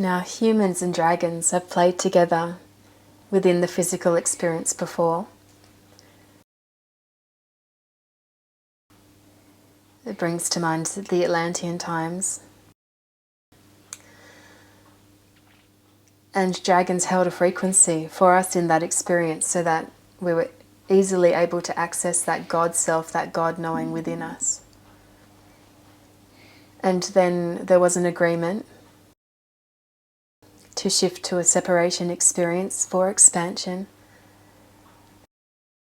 Now, humans and dragons have played together within the physical experience before. It brings to mind the Atlantean times. And dragons held a frequency for us in that experience so that we were easily able to access that God self, that God knowing within us. And then there was an agreement to shift to a separation experience for expansion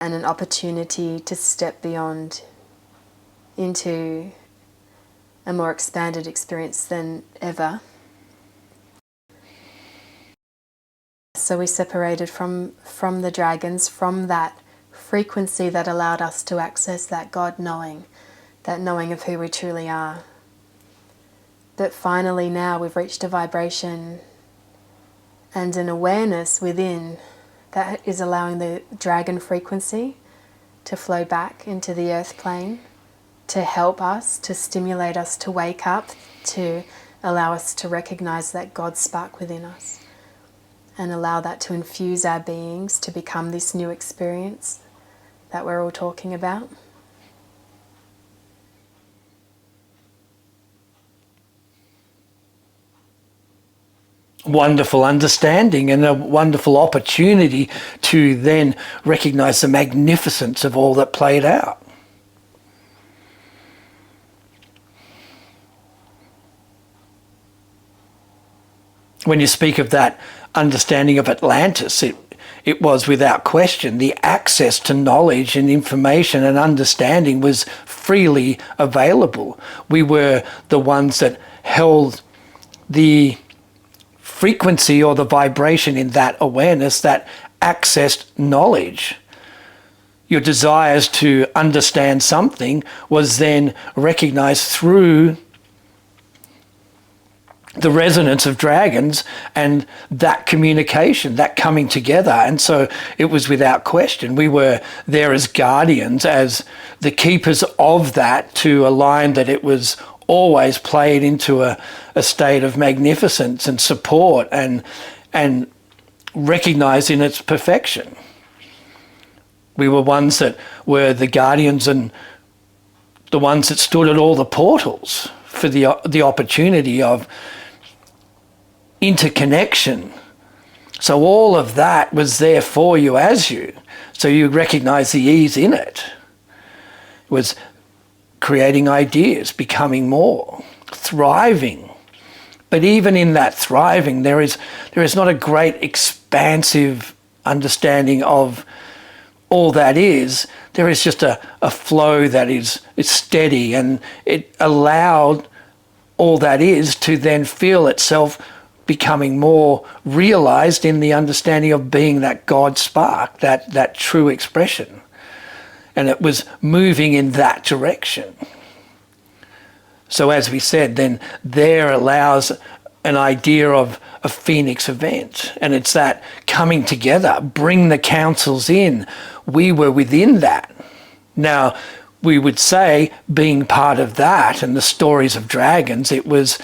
and an opportunity to step beyond into a more expanded experience than ever. So we separated from the dragons, from that frequency that allowed us to access that God knowing, that knowing of who we truly are. But finally now we've reached a vibration and an awareness within that is allowing the dragon frequency to flow back into the earth plane, to help us, to stimulate us to wake up, to allow us to recognize that God spark within us and allow that to infuse our beings to become this new experience that we're all talking about. Wonderful understanding and a wonderful opportunity to then recognize the magnificence of all that played out. When you speak of that understanding of Atlantis, it was without question the access to knowledge and information and understanding was freely available. We were the ones that held the frequency or the vibration in that awareness that accessed knowledge. Your desires to understand something was then recognized through the resonance of dragons and that communication, that coming together. And so it was without question. We were there as guardians, as the keepers of that, to align that it was always played into a state of magnificence and support and recognized in its perfection. We were ones that were the guardians and the ones that stood at all the portals for the opportunity of interconnection. So all of that was there for you as you. So you recognize the ease in it. It was creating ideas, becoming more, thriving. But even in that thriving, there is not a great expansive understanding of all that is. There is just a flow that is steady, and it allowed all that is to then feel itself becoming more realized in the understanding of being that God spark, that true expression. And it was moving in that direction. So as we said, then there allows an idea of a phoenix event. And it's that coming together, bring the councils in. We were within that. Now, we would say, being part of that and the stories of dragons, it was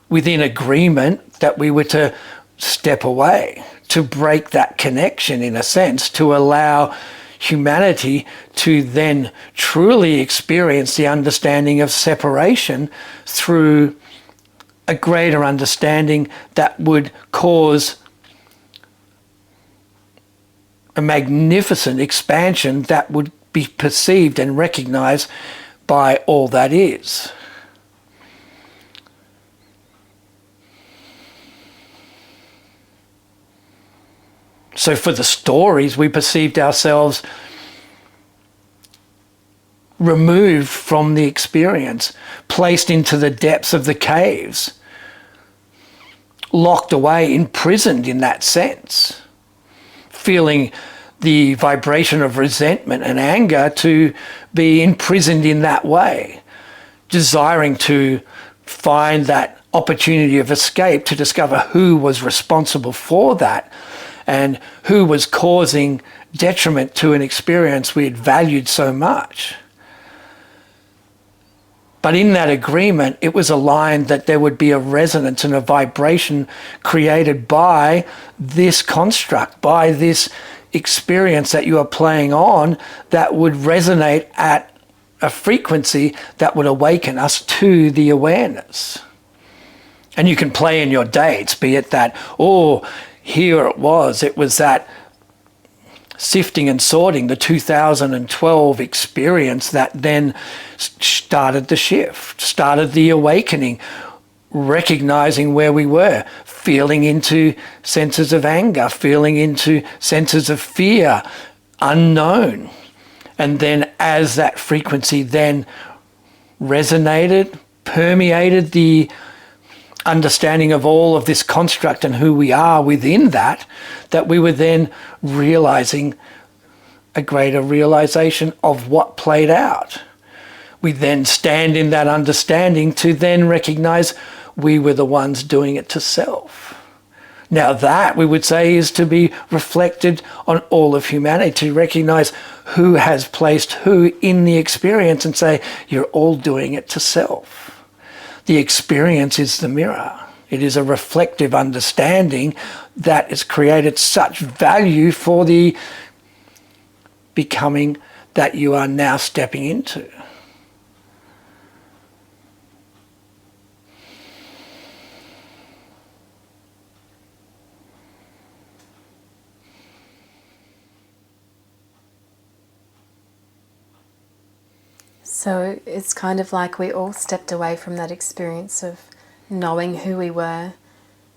within agreement that we were to step away, to break that connection in a sense, to allow humanity to then truly experience the understanding of separation through a greater understanding that would cause a magnificent expansion that would be perceived and recognized by all that is. So for the stories, we perceived ourselves removed from the experience, placed into the depths of the caves, locked away, imprisoned in that sense, feeling the vibration of resentment and anger to be imprisoned in that way, desiring to find that opportunity of escape to discover who was responsible for that and who was causing detriment to an experience we had valued so much. But in that agreement, it was aligned that there would be a resonance and a vibration created by this construct, by this experience that you are playing on, that would resonate at a frequency that would awaken us to the awareness. And you can play in your dates, be it that, oh, here it was that sifting and sorting, the 2012 experience that then started the shift, started the awakening, recognizing where we were, feeling into senses of anger, feeling into senses of fear, unknown. And then as that frequency then resonated, permeated the understanding of all of this construct and who we are within that we were then realizing a greater realization of what played out. We then stand in that understanding to then recognize we were the ones doing it to self. Now that, we would say, is to be reflected on all of humanity, to recognize who has placed who in the experience and say, you're all doing it to self. The experience is the mirror. It is a reflective understanding that has created such value for the becoming that you are now stepping into. So it's kind of like we all stepped away from that experience of knowing who we were,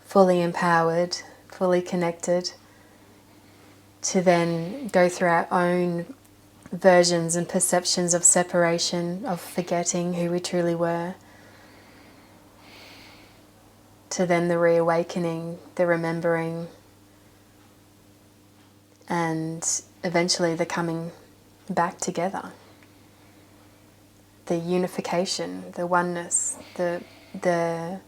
fully empowered, fully connected, to then go through our own versions and perceptions of separation, of forgetting who we truly were, to then the reawakening, the remembering, and eventually the coming back together. The unification, the oneness, the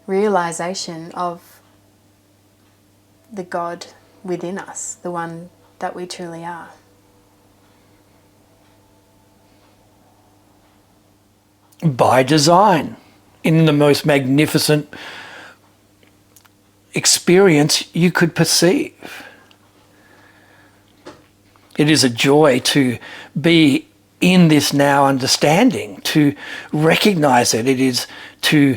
realization of the God within us, the one that we truly are. By design, in the most magnificent experience you could perceive. It is a joy to be in this now understanding, to recognize it. It is to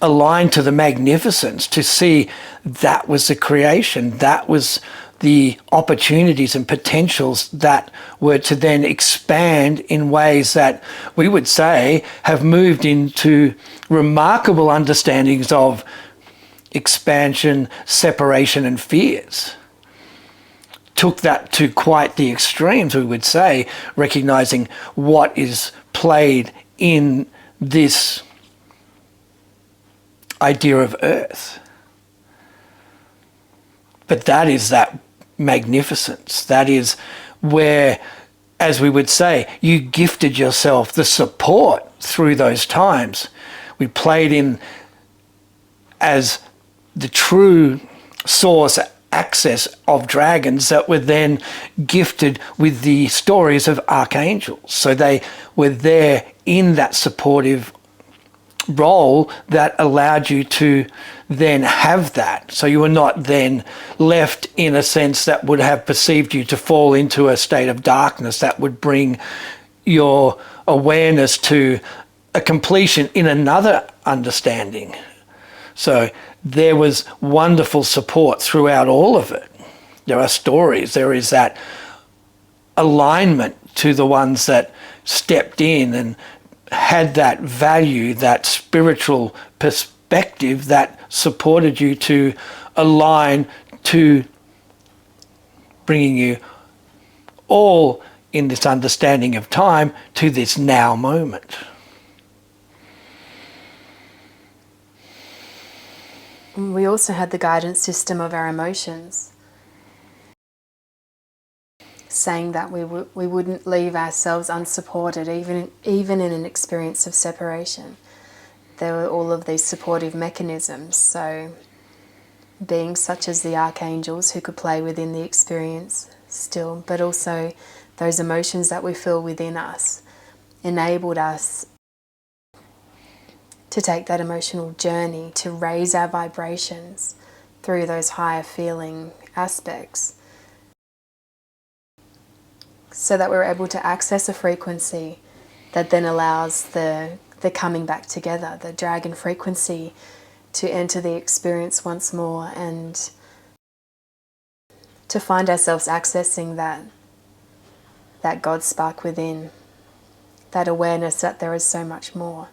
align to the magnificence, to see that was the creation, that was the opportunities and potentials that were to then expand in ways that we would say have moved into remarkable understandings of expansion, separation, and fears. Took that to quite the extremes, we would say, recognizing what is played in this idea of Earth. But that is that magnificence. That is where, as we would say, you gifted yourself the support through those times. We played in as the true source access of dragons that were then gifted with the stories of archangels. So they were there in that supportive role that allowed you to then have that. So you were not then left in a sense that would have perceived you to fall into a state of darkness that would bring your awareness to a completion in another understanding. So there was wonderful support throughout all of it. There are stories, there is that alignment to the ones that stepped in and had that value, that spiritual perspective that supported you to align to bringing you all in this understanding of time to this now moment. We also had the guidance system of our emotions, saying that we wouldn't leave ourselves unsupported, even in an experience of separation. There were all of these supportive mechanisms, so beings such as the archangels who could play within the experience still, but also those emotions that we feel within us enabled us to take that emotional journey, to raise our vibrations through those higher feeling aspects, so that we're able to access a frequency that then allows the coming back together, the dragon frequency, to enter the experience once more and to find ourselves accessing that God spark within, that awareness that there is so much more.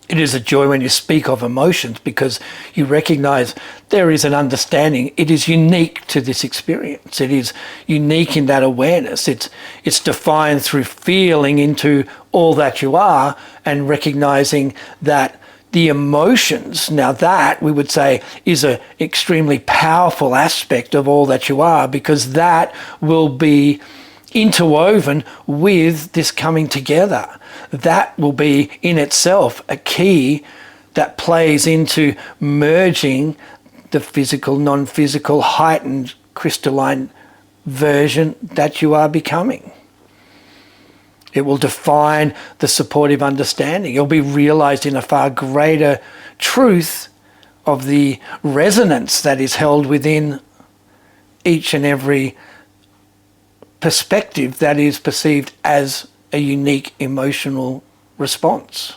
It is a joy when you speak of emotions, because you recognize there is an understanding. It is unique to this experience. It is unique in that awareness. It's defined through feeling into all that you are and recognizing that the emotions, now that we would say is an extremely powerful aspect of all that you are, because that will be interwoven with this coming together. That will be in itself a key that plays into merging the physical, non-physical, heightened crystalline version that you are becoming. It will define the supportive understanding. It'll be realized in a far greater truth of the resonance that is held within each and every perspective that is perceived as a unique emotional response.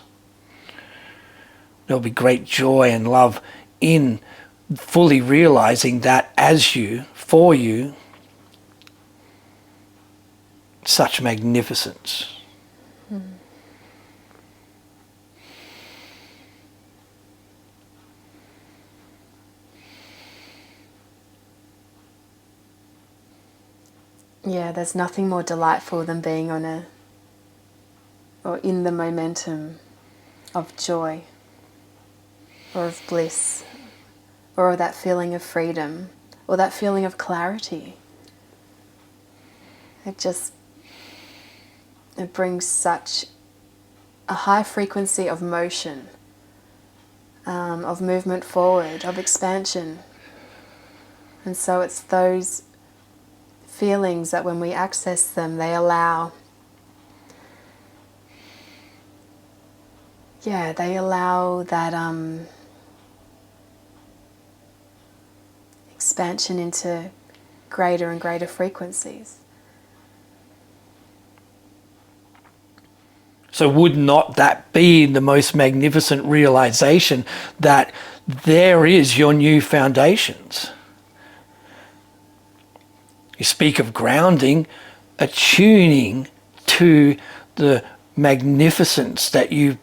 There'll be great joy and love in fully realizing that as you, for you, such magnificence. Yeah, there's nothing more delightful than being or in the momentum of joy, or of bliss, or of that feeling of freedom, or that feeling of clarity. It brings such a high frequency of motion, of movement forward, of expansion. And so it's those feelings that when we access them, they allow that expansion into greater and greater frequencies. So would not that be the most magnificent realization that there is your new foundations? You speak of grounding, attuning to the magnificence that you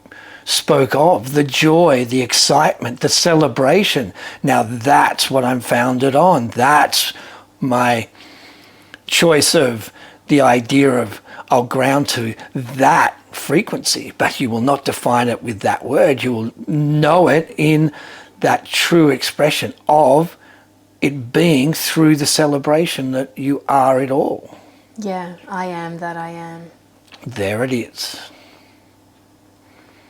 spoke of, the joy, the excitement, the celebration. Now that's what I'm founded on. That's my choice of the idea of I'll ground to that frequency, but you will not define it with that word. You will know it in that true expression of it being through the celebration that you are it all. Yeah, I am that I am. There it is.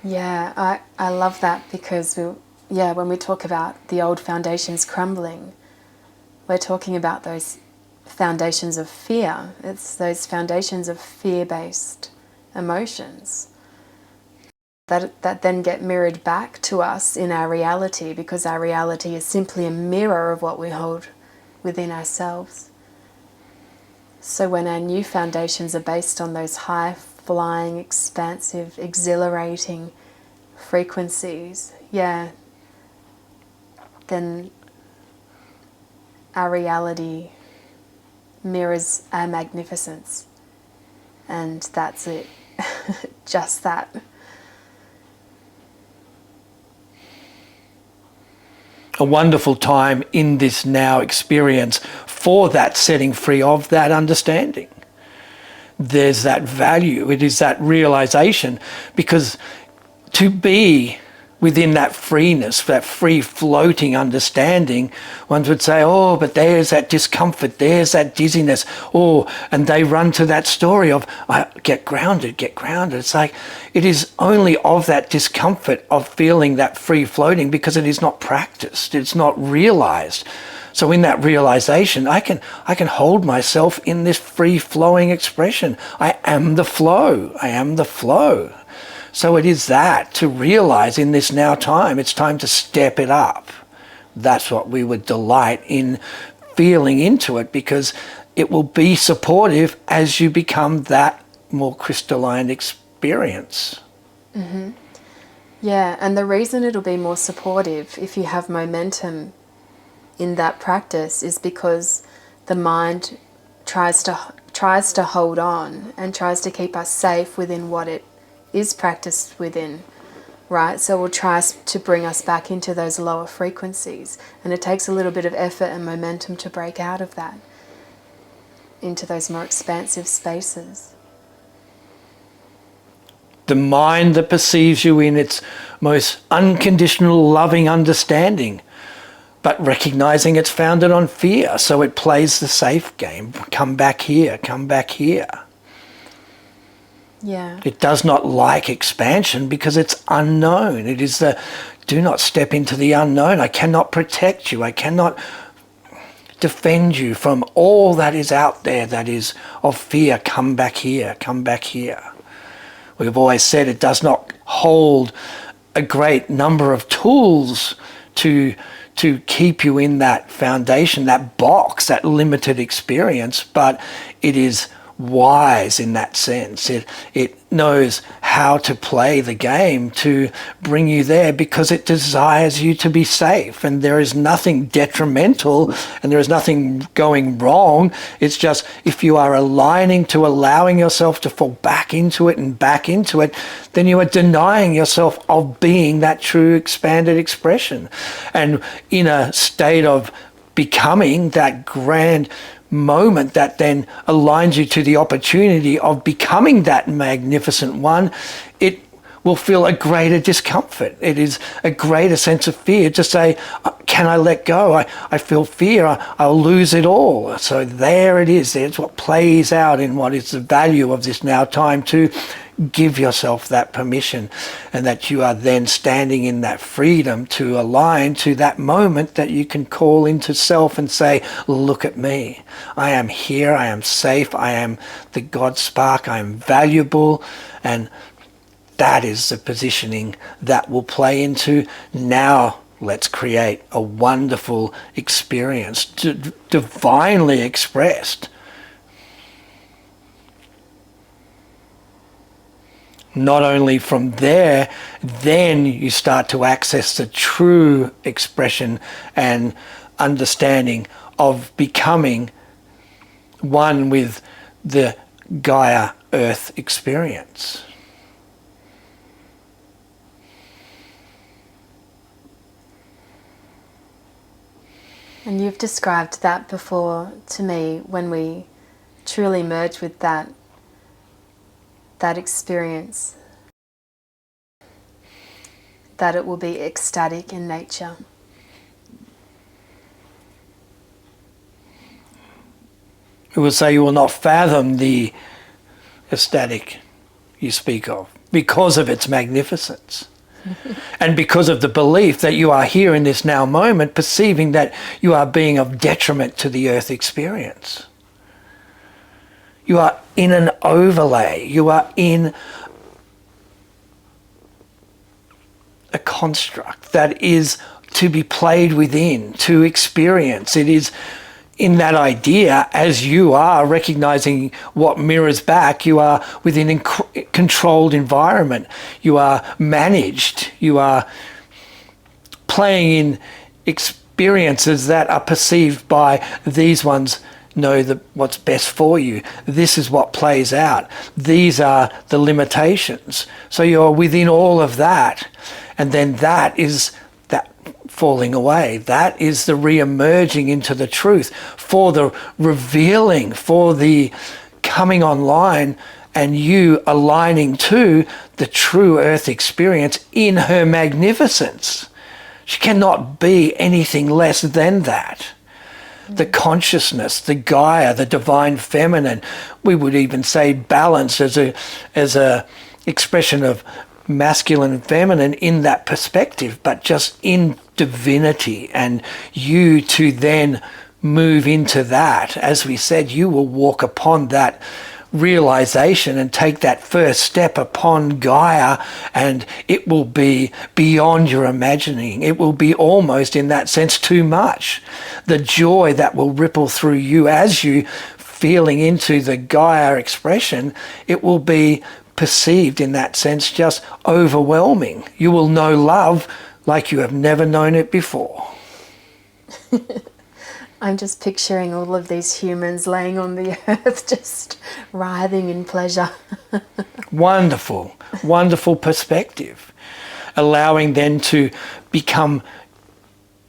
Yeah, I love that, because when we talk about the old foundations crumbling, we're talking about those foundations of fear. It's those foundations of fear-based emotions that then get mirrored back to us in our reality, because our reality is simply a mirror of what we hold within ourselves. So when our new foundations are based on those high-flying, expansive, exhilarating frequencies, then our reality mirrors our magnificence. And that's it. Just that. A wonderful time in this now experience for that setting free of that understanding. There's that value. It is that realization, because to be within that freeness, that free floating understanding, one would say, oh, but there's that discomfort, there's that dizziness, oh, and they run to that story of, get grounded, get grounded. It's like, it is only of that discomfort of feeling that free floating because it is not practiced, it's not realized. So in that realization, I can hold myself in this free flowing expression. I am the flow, I am the flow. So it is that, to realize in this now time, it's time to step it up. That's what we would delight in, feeling into it, because it will be supportive as you become that more crystalline experience. Mm-hmm. Yeah, and the reason it'll be more supportive if you have momentum in that practice is because the mind tries to hold on and tries to keep us safe within what it is practiced within, right? So we'll try to bring us back into those lower frequencies, and it takes a little bit of effort and momentum to break out of that into those more expansive spaces. The mind that perceives you in its most unconditional loving understanding, but recognizing it's founded on fear, so it plays the safe game. Come back here, come back here. Yeah. It does not like expansion because it's unknown. It is the, do not step into the unknown. I cannot protect you. I cannot defend you from all that is out there that is of fear. Come back here, come back here. We've always said it does not hold a great number of tools to keep you in that foundation, that box, that limited experience, but it is wise in that sense. It knows how to play the game to bring you there because it desires you to be safe, and there is nothing detrimental and there is nothing going wrong. It's just if you are aligning to allowing yourself to fall back into it, then you are denying yourself of being that true expanded expression. And in a state of becoming that grand moment that then aligns you to the opportunity of becoming that magnificent one, it will feel a greater discomfort. It is a greater sense of fear to say, can I let go? I feel fear, I'll lose it all. So there it is. It's what plays out in what is the value of this now time, to give yourself that permission, and that you are then standing in that freedom to align to that moment that you can call into self and say, look at me. I am here, I am safe, I am the God spark, I am valuable. And that is the positioning that will play into, now let's create a wonderful experience, divinely expressed. Not only from there, then you start to access the true expression and understanding of becoming one with the Gaia Earth Experience. And you've described that before to me, when we truly merge with that experience, that it will be ecstatic in nature. It will say you will not fathom the ecstatic you speak of because of its magnificence. And because of the belief that you are here in this now moment, perceiving that you are being of detriment to the earth experience. You are in an overlay. You are in a construct that is to be played within, to experience. It is in that idea, as you are recognizing what mirrors back, you are within a controlled environment. You are managed. You are playing in experiences that are perceived by these ones. Know that what's best for you. This is what plays out. These are the limitations. So you're within all of that. And then that is that falling away. That is the re-emerging into the truth, for the revealing, for the coming online and you aligning to the true earth experience in her magnificence. She cannot be anything less than that. The consciousness, the Gaia, the divine feminine, we would even say balance as a expression of masculine and feminine in that perspective, but just in divinity, and you to then move into that. As we said, you will walk upon that realization and take that first step upon Gaia, and it will be beyond your imagining. It will be almost, in that sense, too much. The joy that will ripple through you as you feeling into the Gaia expression, it will be perceived in that sense just overwhelming. You will know love like you have never known it before. I'm just picturing all of these humans laying on the earth, just writhing in pleasure. Wonderful, wonderful perspective. Allowing them to become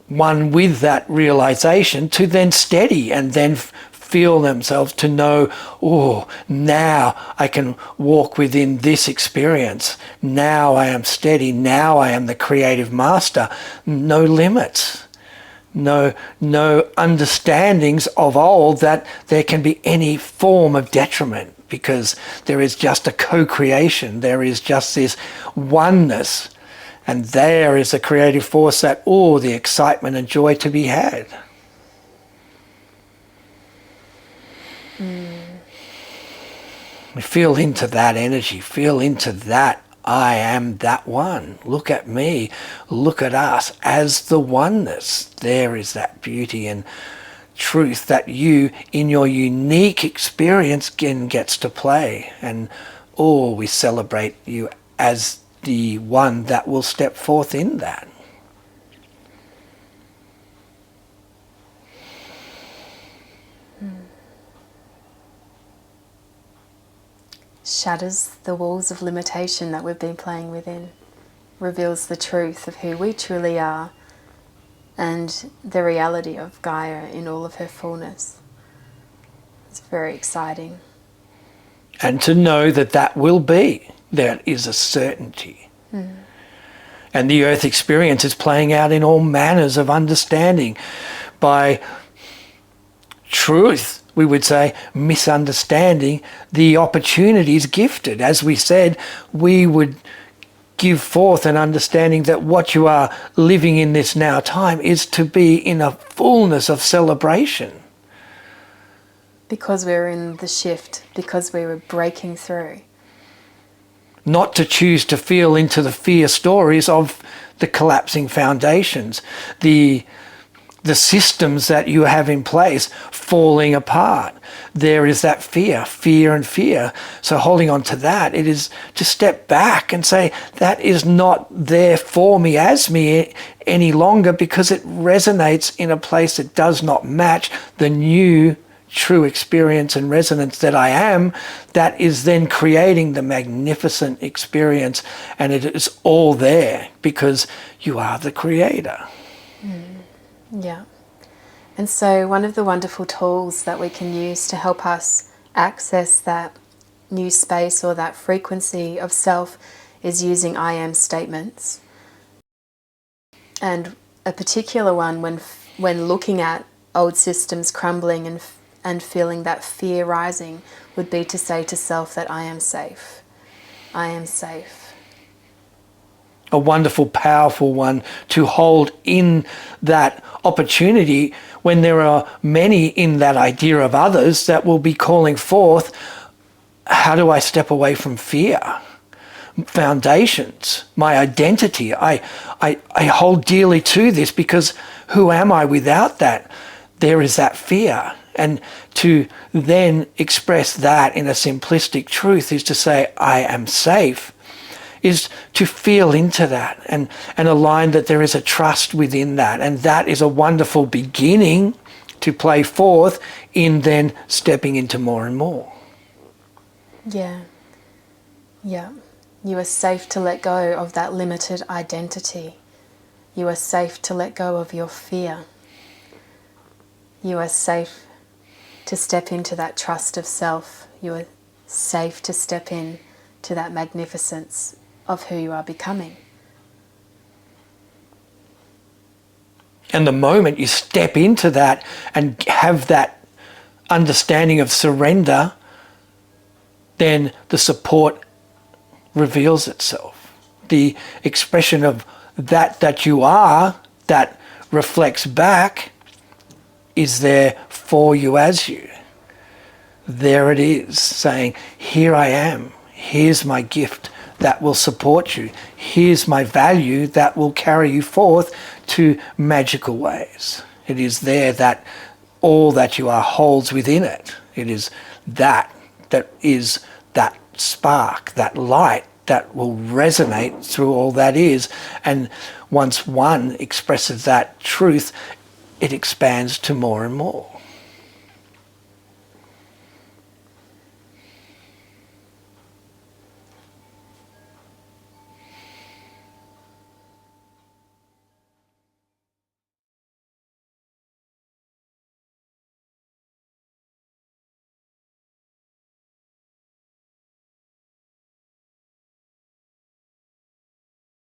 one with that realization, to then steady and then feel themselves to know, oh, now I can walk within this experience. Now I am steady. Now I am the creative master. No limits. No understandings of old that there can be any form of detriment, because there is just a co-creation. There is just this oneness. And there is a creative force that, oh, the excitement and joy to be had. Feel into that energy. Feel into that. I am that one. Look at me. Look at us as the oneness. There is that beauty and truth that you, in your unique experience, gets to play. And oh, we celebrate you as the one that will step forth in that. Shatters the walls of limitation that we've been playing within, reveals the truth of who we truly are and the reality of Gaia in all of her fullness. It's very exciting. And to know that that will be, that is a certainty. And the earth experience is playing out in all manners of understanding by truth. We would say misunderstanding the opportunities gifted. As we said, we would give forth an understanding that what you are living in this now time is to be in a fullness of celebration. Because we're in the shift, because we were breaking through. Not to choose to feel into the fear stories of the collapsing foundations, the systems that you have in place falling apart. There is that fear. So holding on to that, it is to step back and say, that is not there for me as me any longer, because it resonates in a place that does not match the new true experience and resonance that I am, that is then creating the magnificent experience. And it is all there because you are the creator. Yeah. And so one of the wonderful tools that we can use to help us access that new space or that frequency of self is using I am statements. And a particular one when looking at old systems crumbling and feeling that fear rising would be to say to self that I am safe. I am safe. A wonderful, powerful one to hold in that opportunity when there are many in that idea of others that will be calling forth, how do I step away from fear? Foundations, my identity. I hold dearly to this because who am I without that? There is that fear. And to then express that in a simplistic truth is to say, I am safe, is to feel into that and align that there is a trust within that. And that is a wonderful beginning to play forth in then stepping into more and more. Yeah. Yeah. You are safe to let go of that limited identity. You are safe to let go of your fear. You are safe to step into that trust of self. You are safe to step in to that magnificence of who you are becoming. And the moment you step into that and have that understanding of surrender, then the support reveals itself. The expression of that you are, that reflects back, is there for you as you. There it is, saying, here I am, here's my gift that will support you, here's my value that will carry you forth to magical ways. It is there that all that you are holds within it. It is that is that spark, that light that will resonate through all that is. And once one expresses that truth, it expands to more and more.